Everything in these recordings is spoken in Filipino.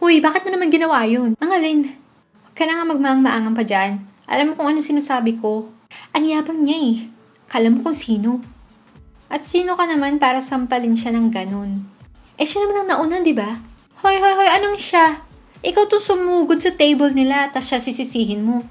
Huy, bakit mo naman ginawa yun? Angalin, huwag ka na nga magmaang-maangan pa dyan. Alam mo kung ano sinasabi ko. Ang yabang niya eh. Kala mo kung sino. At sino ka naman para sampalin siya ng ganun? Eh siya naman ang nauna, di ba? Hoy, anong siya? Ikaw to sumugod sa table nila, tas siya sisisihin mo.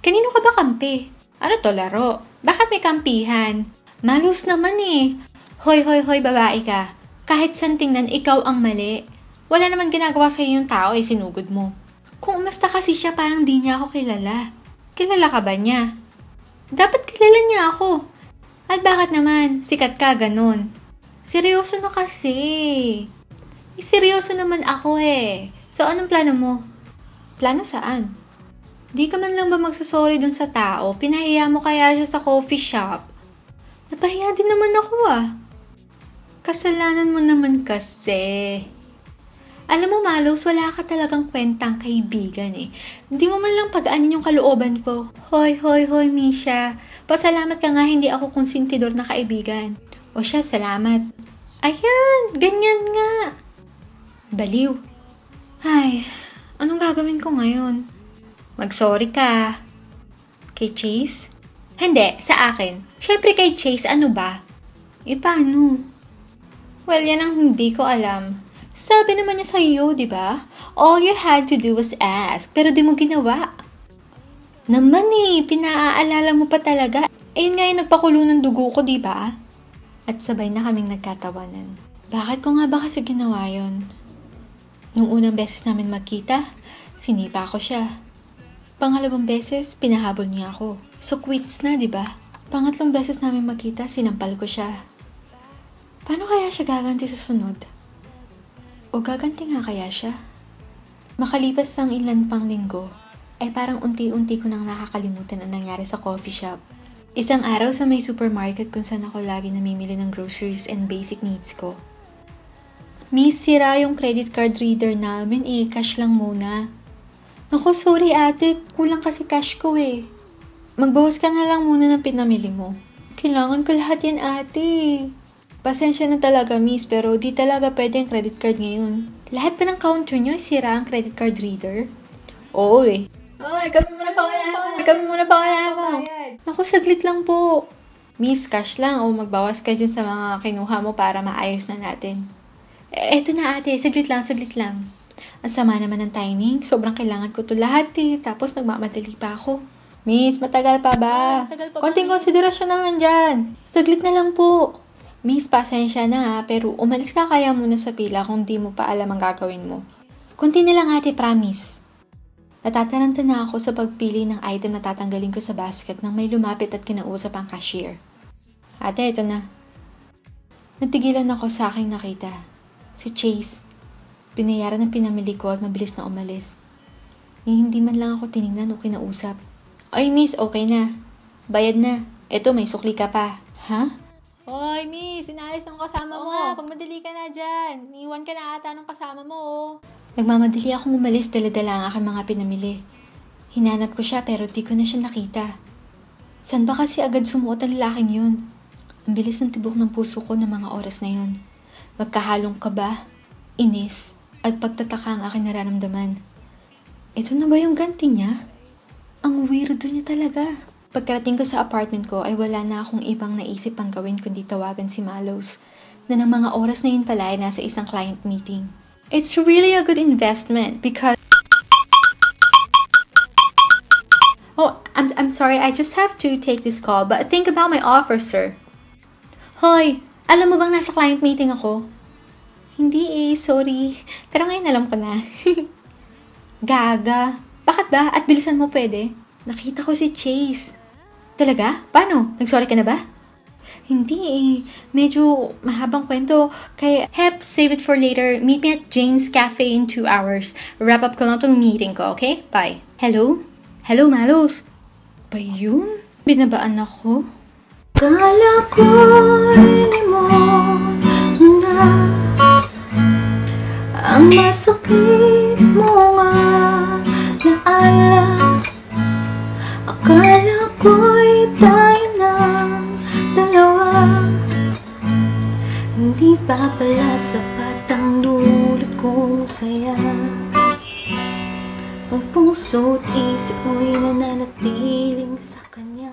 Kanino ka ba kampi? Ano to, laro? Bakit may kampihan? Malus naman eh. Hoy, babae ka. Kahit saan tingnan, ikaw ang mali. Wala naman ginagawa sa yung tao ay sinugod mo. Kung umasta kasi siya, parang di niya ako kilala. Kilala ka ba niya? Dapat kilala niya ako. At bakit naman? Sikat ka, ganun. Seryoso na kasi. Seryoso naman ako eh. So, anong plano mo? Plano saan? Di ka man lang ba magsusorry dun sa tao? Pinahiya mo kaya siya sa coffee shop? Napahiya din naman ako ah. Kasalanan mo naman kasi. Alam mo, Malos, wala ka talagang kwentang kaibigan eh. Hindi mo man lang pag-anin yung kalooban ko. Hoy, Misha. Pasalamat ka nga hindi ako konsentidor na kaibigan. O siya, salamat. Ayan, ganyan nga. Baliw. Ay, anong gagawin ko ngayon? Mag-sorry ka. Kay Chase? Hindi, sa akin. Syempre kay Chase, ano ba? Paano? Well, yan ang hindi ko alam. Sabi naman niya sa iyo, di ba? All you had to do was ask, pero di mo ginawa. Naman eh, pinaaalala mo pa talaga. Ayun nga yung nagpakulo ng dugo ko, di ba? At sabay na kaming nagkatawanan. Bakit ko nga ba kasi ginawa yun? Nung unang beses namin magkita, sinipa ko siya. Pangalawang beses, pinahabol niya ako. So quits na, di ba? Pangatlong beses namin magkita, sinampal ko siya. Paano kaya siya gaganti sa sunod? O gaganti nga kaya siya? Makalipas ang ilan pang linggo, ay parang unti-unti ko nang nakakalimutan ang nangyari sa coffee shop. Isang araw sa may supermarket kung saan ako lagi namimili ng groceries and basic needs ko. Miss, sira yung credit card reader namin eh, cash lang muna. Naku, sorry ate, kulang kasi cash ko eh. Magbawas ka na lang muna ng pinamili mo. Kailangan ko lahat yan ate. Pasensya na talaga miss, pero di talaga pwede ang credit card ngayon. Lahat pa ng counter nyo ay sira ang credit card reader? Oo eh. Oy, kami muna pa ako. Naku, saglit lang po. Miss, cash lang o magbawas ka dyan sa mga kinuha mo para maayos na natin. Eto na ate, saglit lang. Ang sama naman ng timing, sobrang kailangan ko to lahat eh, tapos nagmamadali pa ako. Miss, matagal pa ba? Konting konsiderasyon naman dyan. Saglit na lang po. Miss, pasensya na ha, pero umalis ka kaya muna sa pila kung di mo pa alam ang gagawin mo. Kunti na lang ate, promise. Natataranta na ako sa pagpili ng item na tatanggalin ko sa basket nang may lumapit at kinausap ang cashier. Ate, ito na. Natigilan ako sa aking nakita. Si Chase. Pinayaran ng pinamili ko at mabilis na umalis. Hindi man lang ako tinignan o kinausap. Ay miss, okay na. Bayad na. Eto, may sukli ka pa. Ha? Hoy, miss, inalis ang kasama mo. Pagmadali ka na dyan. Iwan ka na ata ng kasama mo, oh. Nagmamadali akong umalis, dala-dala ang aking mga pinamili. Hinanap ko siya pero di ko na siya nakita. San ba kasi agad sumuot ang lalaking yun? Ang bilis ng tibok ng puso ko ng mga oras na yun. Magkahalong kaba, inis, at pagtataka ang aking nararamdaman. Ito na ba yung ganti niya? Ang weirdo niya talaga. Pagkarating ko sa apartment ko ay wala na akong ibang naisip pang gawin kundi tawagan si Malos na ng mga oras na yun pala ay nasa isang client meeting. It's really a good investment because... Oh, I'm sorry, I just have to take this call but think about my offer, sir. Hoy, alam mo bang nasa client meeting ako? Hindi eh, sorry. Pero ngayon alam ko na. Gaga. Bakit ba? At bilisan mo pwede? Nakita ko si Chase. Talaga? Paano? Nag-sorry ka na ba? Hindi eh. Medyo mahabang kwento. Kaya, save it for later. Meet me at Jane's Cafe in 2 hours. Wrap up ko lang tong meeting ko, okay? Bye. Hello? Hello, Malos? Ba yun? Binabaan ako? Kala ko'y limon na ang masakit mo nga naala. Akala ko'y tayo ng dalawa. Hindi pa pala sapat ang dulot kong saya. Ang puso't isip mo'y nananatiling sa kanya.